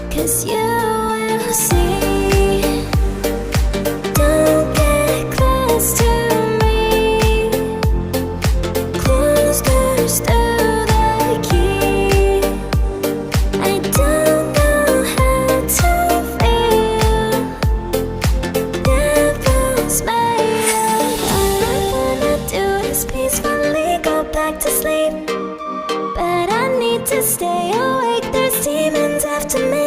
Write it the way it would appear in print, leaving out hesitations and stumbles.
'cause you will see. Don't get close to me. Closed doors to the key. I don't know how to feel. Devil's made up. All I wanna do is peacefully go back to sleep, but I need to stay awake. There's demons after me.